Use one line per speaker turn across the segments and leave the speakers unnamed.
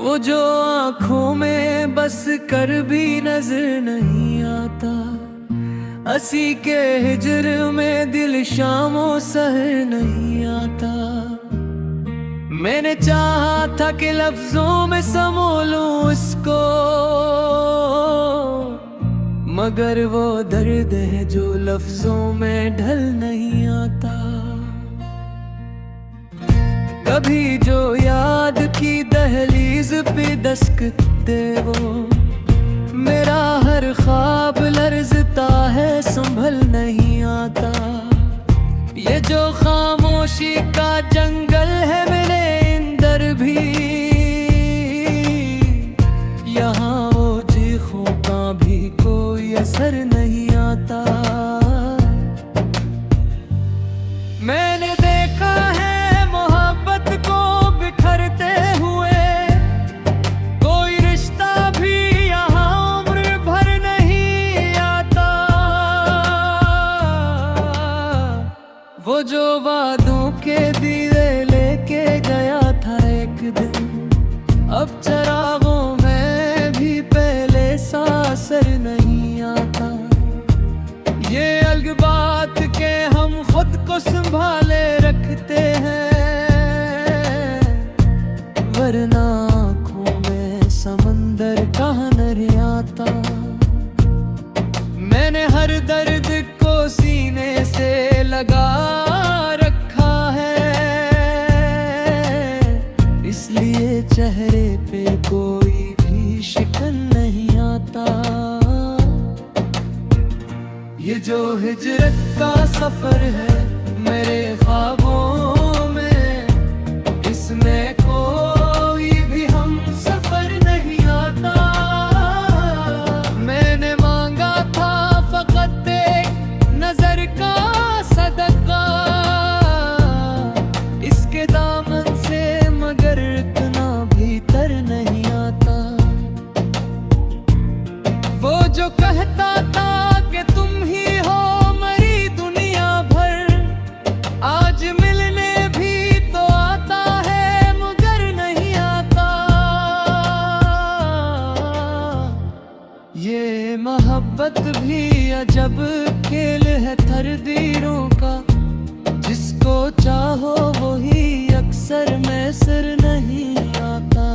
वो जो आँखों में बस कर भी नजर नहीं आता, हंसी के हिजर में दिल शामों सहर नहीं आता। मैंने चाहा था कि लफ्जों में समो लूं इसको, मगर वो दर्द है जो लफ्जों में ढल नहीं आता। कभी जो याद की दहलीज पे दस्तकते वो, मेरा हर ख्वाब लर्जता है संभल नहीं आता। ये जो खामोशी का जंगल है मेरे अंदर भी, यहाँ वो चीखों का भी कोई असर नहीं आता। मैंने देखा है मोहब्बत को बिखरते हुए, कोई रिश्ता भी यहाँ उम्र भर नहीं आता। वो जो वादों के दिए लेके गया था एक दिन, अब चरागों में भी पहले सा असर नहीं आता। ये अलग बात के हम खुद को संभाले रखते हैं, वरना आँखों में समंदर कहाँ नहीं आता। मैंने हर दर्द को सीने से लगा रखा है, इसलिए चेहरे पे कोई भी शिकन नहीं आता। ये जो हिजरत का सफर है मेरे ख्वाबों में, इसमें कोई भी हम सफर नहीं आता। मैंने मांगा था फकत एक नजर का सदका इसके दामन से, मगर इतना भीतर नहीं आता। वो जो कहता था कि तुम ही हो मरी दुनिया भर, आज मिलने भी तो आता है मगर नहीं आता। ये मोहब्बत भी अजब खेल है तकदीरों का, जिसको चाहो वही अक्सर मैसर नहीं आता।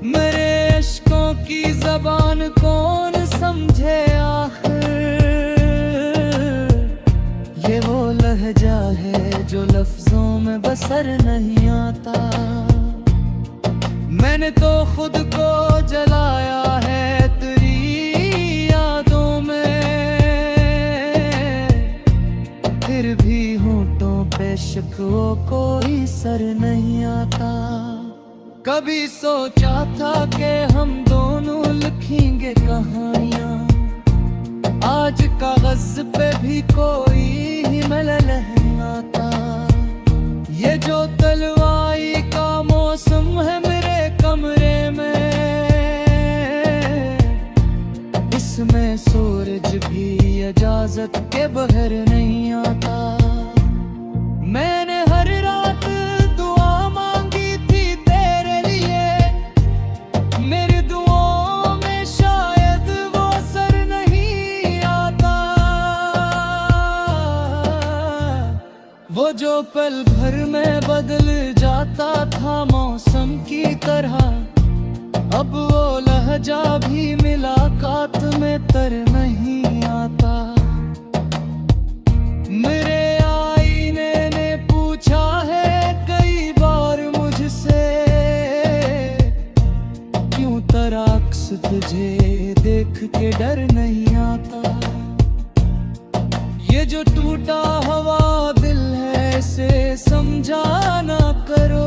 मेरे अश्कों की ज़बान कौन समझे आखिर, ये वो लहजा है जो लफ्जों में बसर नहीं आता। मैंने तो खुद को जलाया है तेरी यादों में, फिर भी होठों पे शिकवों कोई सर नहीं आता। कभी सोचा था कि हम दोनों लिखेंगे कहानियां, आज कागज पे भी कोई हिमल नहीं आता। ये जो तलवाई का मौसम है मेरे कमरे में, इसमें सूरज भी इजाजत के बगैर नहीं आता। मैंने हर रात दुआ मांगी थी तेरे लिए, मेरी दुआओं में शायद वो असर नहीं आता। वो जो पल भर में बदल जाता था मौसम की तरह, अब वो लहजा भी मुलाकात में तर नहीं आता। मेरे आईने ने पूछा है कई बार मुझसे, क्यों तेरा अक्स तुझे देख के डर नहीं आता। ये जो टूटा हुआ दिल है इसे समझा ना करो,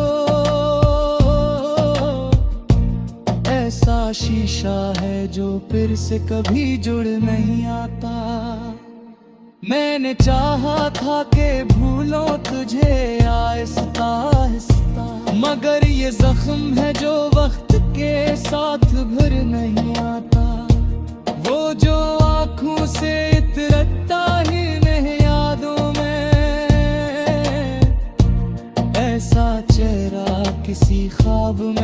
ऐसा शीशा है जो फिर से कभी जुड़ नहीं आता। मैंने चाहा था कि भूलो तुझे आहिस्ता आहिस्ता, मगर ये जख्म है जो वक्त के साथ भर नहीं आता। वो जो आँखों से इतरता ही नहीं यादों में, ऐसा चेहरा किसी ख्वाब में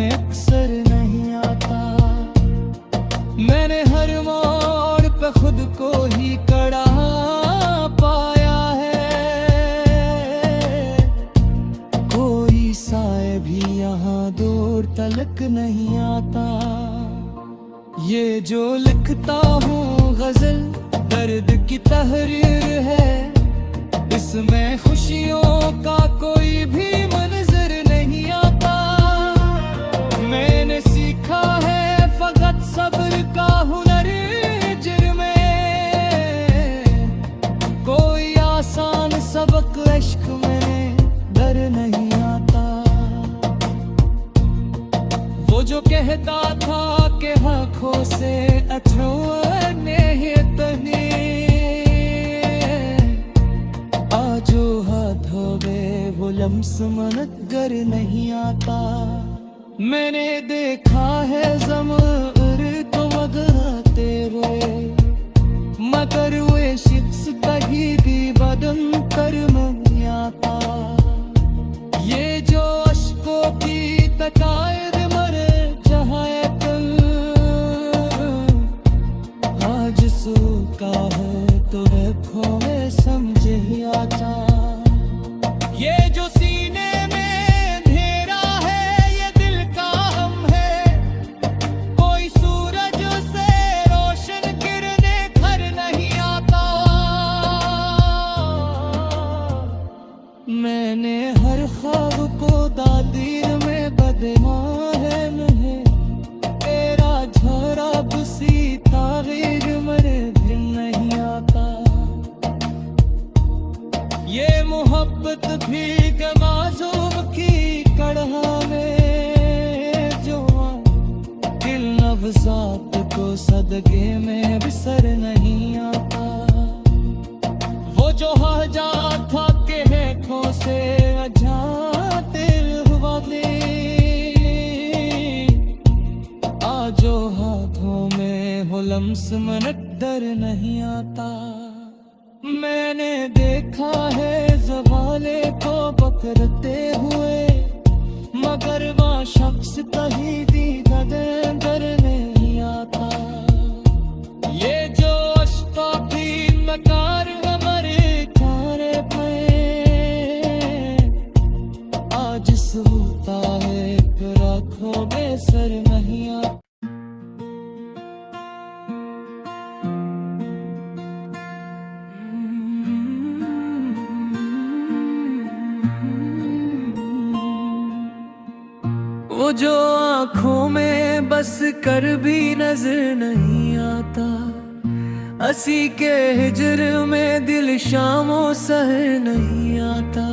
ये जो लिखता हूँ गजल दर्द की तहरीर है, इसमें खुशियों का कोई भी मंजर नहीं आता। मैंने सीखा है फकत सब्र का हुनर जिसमें कोई आसान सबक इश्क में डर नहीं आता। वो जो कहता था कि आँखों से अछूने ही तने, आजो हाथों में वो लम्स मनगर नहीं आता। मैंने देखा है ज़मीर को वगाते हुए, मगर वे शख्स कहीं भी बदन कर नहीं आता। ये जो अश्कों की तकायद मरे जहाँ कल, आज सूखा है तो रखो में समझे ही आता। ये जो सीने में अंधेरा है ये दिल का हम है, कोई सूरज से रोशन किरने घर नहीं आता। मैंने हर ख्वाब को दादीर में बदमा है नहीं, तेरा झरा बुसी तारीर मरे भी नहीं आता। ये मोहब्बत भी गमाज़ूम की कड़हा में जो दिल नवज़ात को सदके में बिसर नहीं आता। वो जो हाजा था के हेठों से अजाते हुआ दे, आजो हाथों में हो लम्स मनक़दर नहीं आता। मैंने देखा है ज़वाले को पकड़ते हुए, मगर वह शख्स कहीं भी कदर नहीं आता। ये जो अश्क़ा की मकार हमारे चारे पे, आज सूता है फिर आँखों में सर नहीं आता। वो जो आँखों में बस कर भी नजर नहीं आता, हंसी के हिजर में दिल शामों सहर नहीं आता।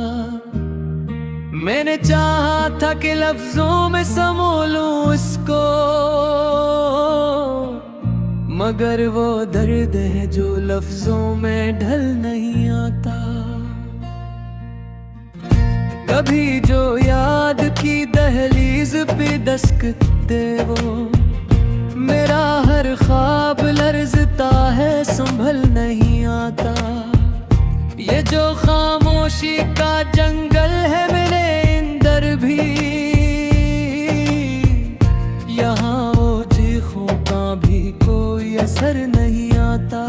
मैंने चाहा था कि लफ्जों में समो लूं इसको, मगर वो दर्द है जो लफ्जों में ढल नहीं आता। कभी जो याद की दहलीज पे दस्तकते वो, मेरा हर ख्वाब लर्जता है संभल नहीं आता। ये जो खामोशी का जंगल है मेरे अंदर भी, यहाँ वो चीखों का भी कोई असर नहीं आता।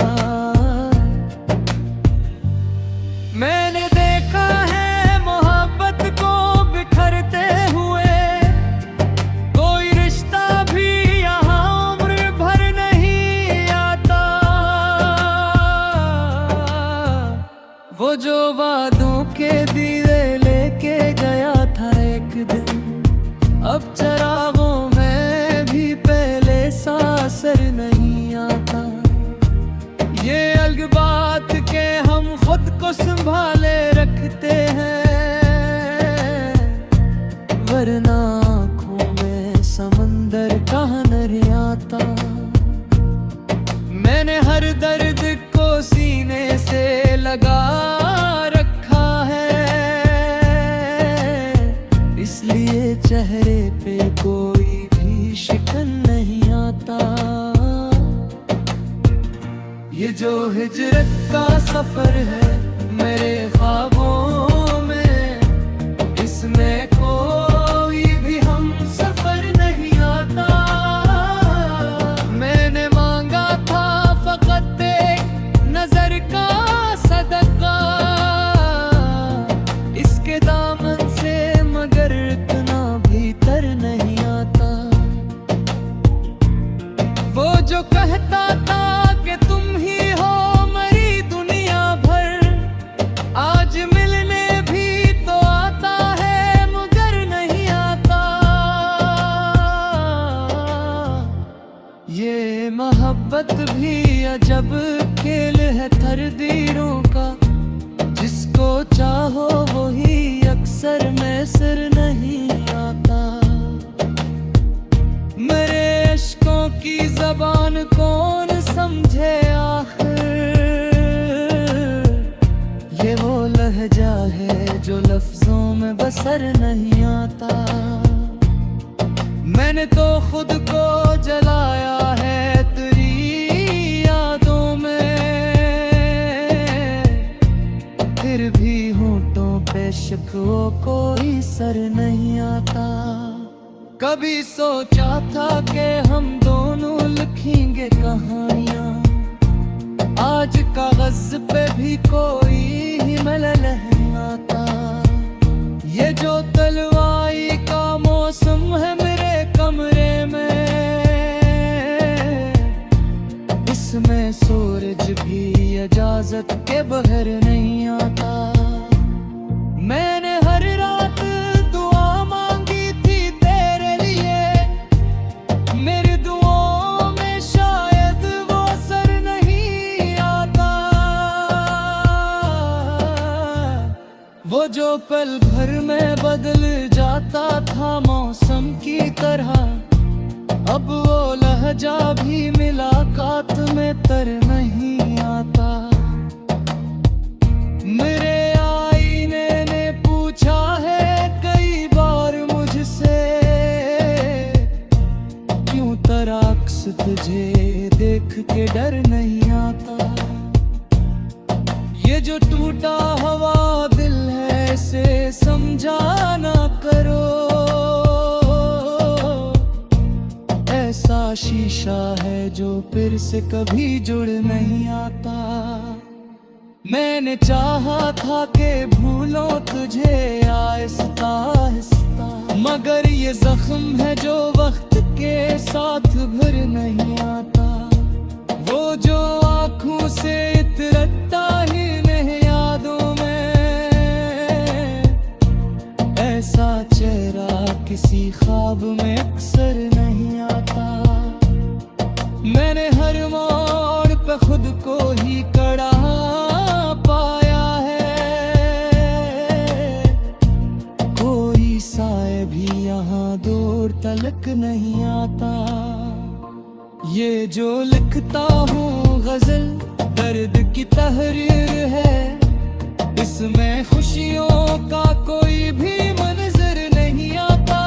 मैंने देखा है वो जो वादों के दीवे लेके गया था एक दिन, अब चरागों में भी पहले सा असर नहीं आता। ये अलग बात के हम खुद को संभाले रखते हैं, वरना आँखों में समंदर कहाँ नहीं आता। मैंने हर दर्द को सीने से लगा रखा है, इसलिए चेहरे पे कोई भी शिकन नहीं आता। ये जो हिजरत का सफर है मेरे ख्वाबों में, इसमें कोई भी हम सफर नहीं आता। मैंने मांगा था फकत एक नजर का सदका, इसके दामन से मगर इतना भीतर नहीं आता। वो जो कहता था कि तुम ही हो मेरी दुनिया भर, आज मिलने भी तो आता है मगर नहीं आता। ये मोहब्बत भी अजब खेल है तकदीरों का, जिसको चाहो वही अक्सर मैसर नहीं आता। मेरे इश्कों की ज़बान कौन समझे आखिर, ये वो लहजा है जो लफ्ज़ों में बसर नहीं आता। मैंने तो खुद को जलाया है तेरी यादों में, फिर भी होठों पे शिकवों कोई सर नहीं आता। कभी सोचा था कि हम दोनों लिखेंगे कहानियां, आज कागज पे भी कोई हिमल नहीं आता। ये जो तलवाई का मौसम है मेरे कमरे में, इसमें सूरज भी इजाजत के बगैर नहीं आता। मैंने हर रात दुआ मांगी थी तेरे लिए, मेरी दुआओं में शायद वो असर नहीं आता। वो जो पल भर में बदल जाता था मौसम की तरह, अब वो लहजा भी मुलाकात में तर नहीं आता। मेरे आईने ने पूछा है कई बार मुझसे, क्यों तराक्स तुझे देख के डर नहीं आता। ये जो टूटा हुआ दिल है इसे समझा ना करो, ऐसा शीशा है जो फिर से कभी जुड़ नहीं आता। मैंने चाहा था कि भूलो तुझे आहिस्ता आहिस्ता, मगर ये जख्म है जो वक्त के साथ भर नहीं आता। वो जो आँखों से इतरता ही नहीं यादों में, ऐसा चेहरा किसी ख्वाब में अक्सर नहीं आता। मैंने हर मोड़ पे खुद को ही कड़ा पाया है, कोई साए भी यहाँ दूर तलक नहीं आता। ये जो लिखता हूँ गजल दर्द की तहरीर है, इसमें खुशियों का कोई भी मंजर नहीं आता।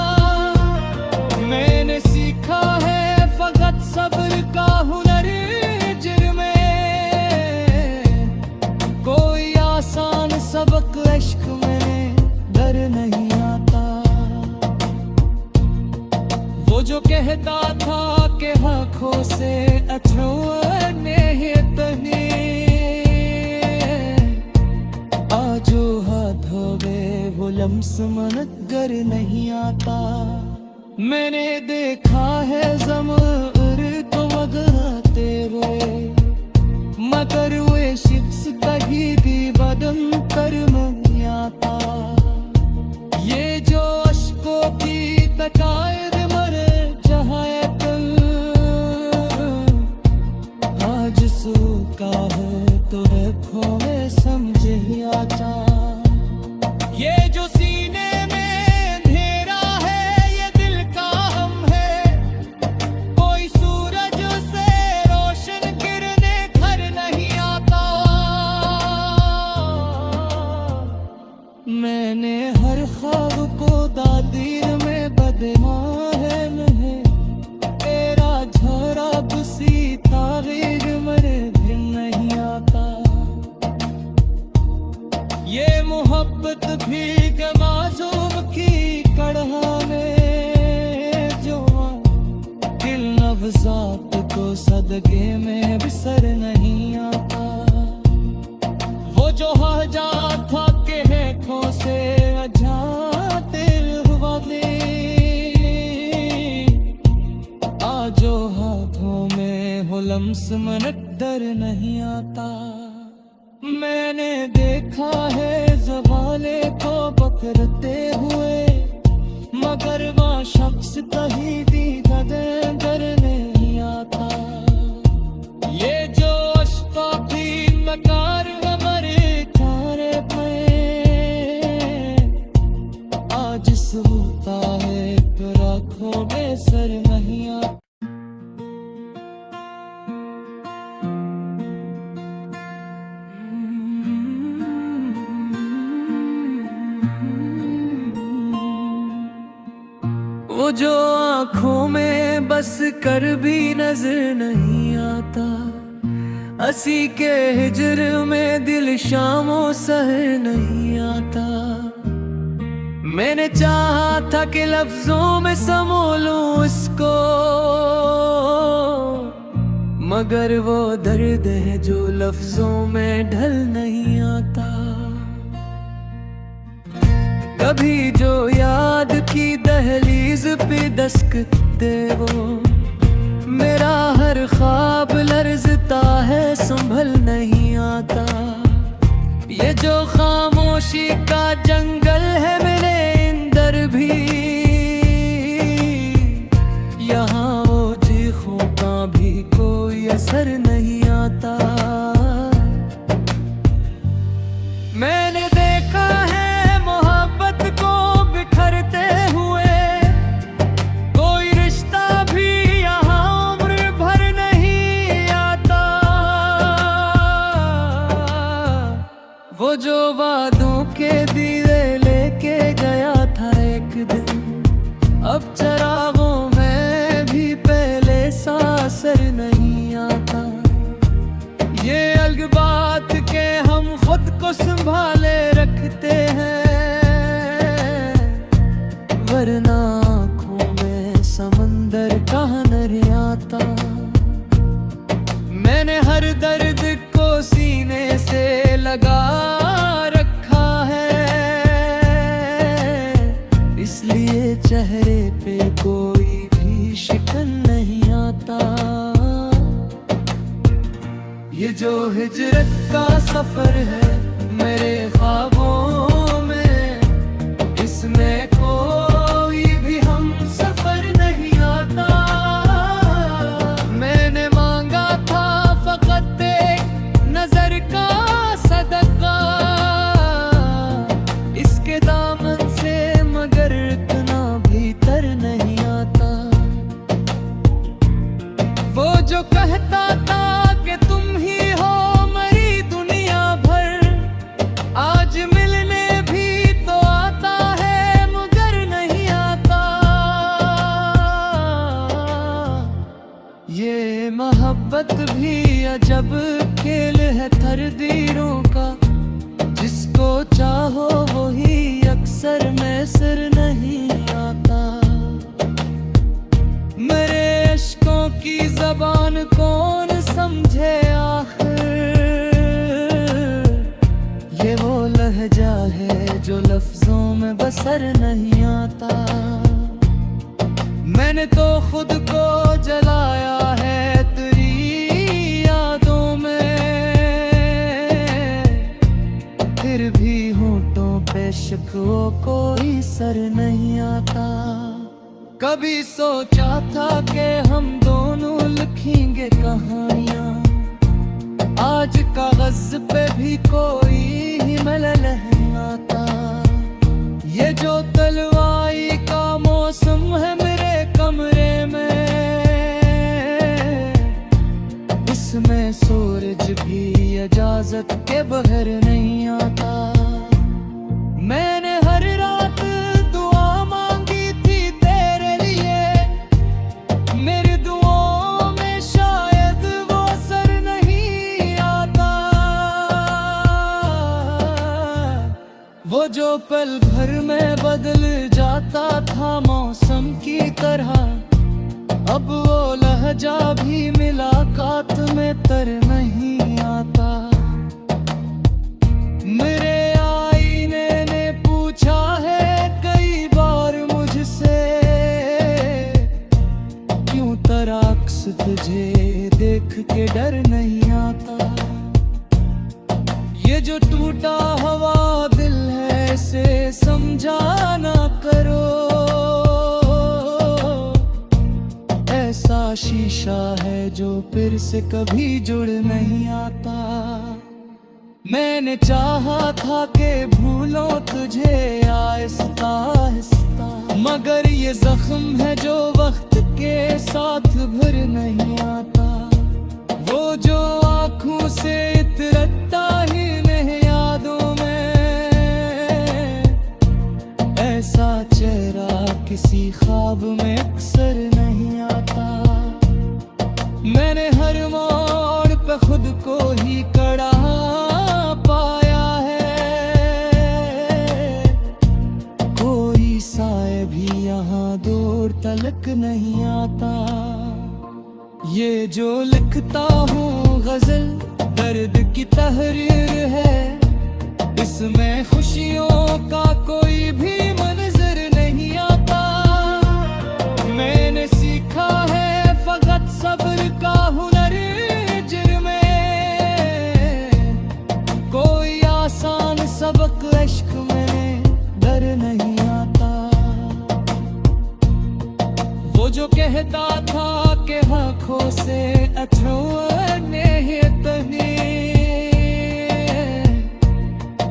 मैंने सीखा है फकत सब्र का हुनर हिज्र में, कोई आसान सबक इश्क में डर नहीं आता। वो जो कहता था कि आँखों से अछूने तनी, आजो हाथ होवे वो लम्स मनगर नहीं आता। मैंने देखा है ज़मीर को वगाते हुए, मगर वे शख्स कहीं भी बदन कर नहीं आता। ये जो अश्कों की तकायद मरे जहाँ कल, आज सूखा है तो देखो में समझे ही आता। ये जो सीने में अंधेरा है ये दिल का हम है, कोई सूरज से रोशन किरने घर नहीं आता। मैंने हर ख्वाब को दादीर में बदमाहे में, तेरा झरा बुसी तारीर मरे भी नहीं आता। ये मोहब्बत भी मासूम की कड़हा में, जो दिल नवजात को सदके में बिसर नहीं आता। वो जो हजा था के हेठों से अजाते हुआ आजो हाथों में हो लम्स मनक डर नहीं आता। मैंने देखा है ज़वाले को पकड़ते हुए, मगर वह शख्स कहीं दीगर नहीं आता। ये जो अशफाक़ी मकार हमारे चारे पे आज होता है, पर आँखों में सर नहीं आता। वो जो आँखों में बस कर भी नजर नहीं आता, हंसी के हिजर में दिल शामों सहर नहीं आता। मैंने चाहा था कि लफ्जों में समो लूं इसको, मगर वो दर्द है जो लफ्जों में ढल नहीं आता। कभी जो याद की दहलीज पे दस्तक वो, मेरा हर ख्वाब लर्जता है संभल नहीं आता। ये जो खामोशी का जंगल है मेरे अंदर भी, यहाँ वो चीखों का भी कोई असर नहीं आता। मैंने देखा है मोहब्बत को बिखरते हुए, कोई रिश्ता भी यहाँ उम्र भर नहीं आता। वो जो वादों के दीवे लेके गया था एक दिन, अब चरागों में भी पहले सा असर नहीं आता। ये अलग बात के हम खुद को संभाले रखते हैं, वरना आँखों में समंदर कहाँ नहीं आता। मैंने हर दर्द को सीने से लगा रखा है, इसलिए चेहरे पे कोई भी शिकन नहीं आता। ये जो हिजरत का सफर है मेरे ख्वाबों में, इसमें कोई भी हम सफर नहीं आता। मैंने मांगा था फकत एक नजर का सदका इसके दामन से, मगर इतना भीतर नहीं आता। वो जो कहता था कि तुम ही हो मेरी दुनिया भर, आज मिलने भी तो आता है मगर नहीं आता। ये मोहब्बत भी अजब खेल है तकदीरों का, जिसको चाहो वही अक्सर मैसर नहीं आता। मेरे अश्कों की ज़बान कौन समझे आखिर, ये वो लहजा है जो लफ्जों में बसर नहीं आता। मैंने तो खुद को जलाया है तेरी यादों में, फिर भी होठों पे शिकवों कोई सर नहीं आता। कभी सोचा था कि हम दोनों लिखेंगे कहानियाँ, आज कागज पे भी कोई हिमल नहीं आता। ये जो तलवाई का मौसम है मेरे कमरे में, इसमें सूरज भी इजाजत के बगैर नहीं आता। मैंने हर रात दुआ मांगी थी तेरे लिए, मेरी दुआओं में शायद वो असर नहीं आता। वो जो पल भर में बदल जाता था मौसम की तरह, अब वो लहजा भी मुलाकात में तर नहीं आता। मेरे आईने ने पूछा है कई बार मुझसे, क्यों तरह तुझे देख के डर नहीं आता। ये जो टूटा हुआ दिल है इसे समझा ना करो। ऐसा शीशा है जो फिर से कभी जुड़ नहीं आता। मैंने चाहा था कि भूलो तुझे आहिस्ता आहिस्ता, मगर ये जख्म है जो वक्त के साथ भर नहीं आता। वो जो आँखों से इतरता ही नहीं यादों में, ऐसा चेहरा किसी ख्वाब में अक्सर नहीं आता। मैंने हर मोड़ पे खुद को ही कड़ा पाया है, कोई साए भी यहाँ दूर तलक नहीं आता। ये जो लिखता हूँ गजल दर्द की तहरीर है, इसमें खुशियों का कोई भी मंजर नहीं आता। मैंने सीखा है फकत सब्र का हुनर जिरमे, कोई आसान सबक इश्क में डर नहीं आता। वो जो कहता था कि आँखों से अथरने ही तनी,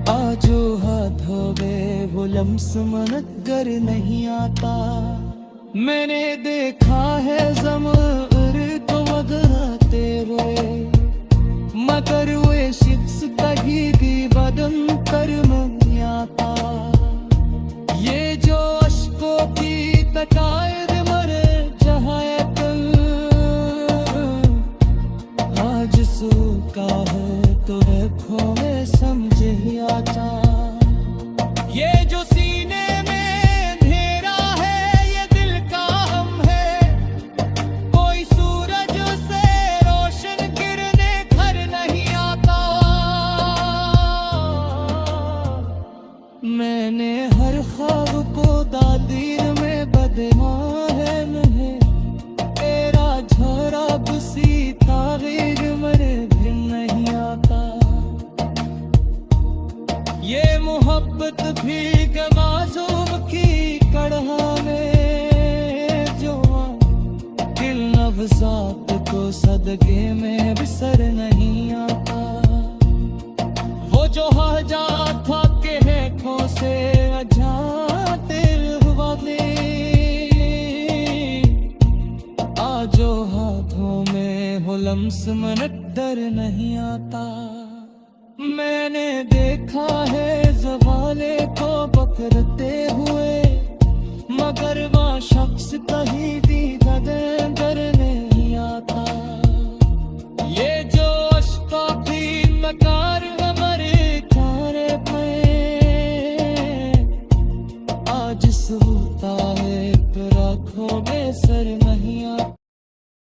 आजो हाथों में वो लम्स मनगर नहीं आता। मैंने देखा है ज़मीर को वगाते रोए, मगर वो शख्स कहीं भी बदन कर नहीं आता। ये जो अश्कों की तकायद मरे चाहे कल, आज सूखा है तो देखो में समझे ही आता। ये जो सीने में अंधेरा है ये दिल का हम है, कोई सूरज से रोशन किरने घर नहीं आता। मैंने हर ख्वाब को दादीर में बदमार नहीं, तेरा झरा बुसी तारीर मरे भी नहीं आता। ये मोहब्बत भी मासूम की कड़हा में जो दिल नवजात को सदके में बिसर नहीं आता। वो जो हाजा था के हेठों से अजाते हुआ आजो हाथों में हो लम्स मनदर नहीं आता। मैंने देखा है ज़वाले को पकड़ते हुए, मगर वह शख्स कहीं भी कदर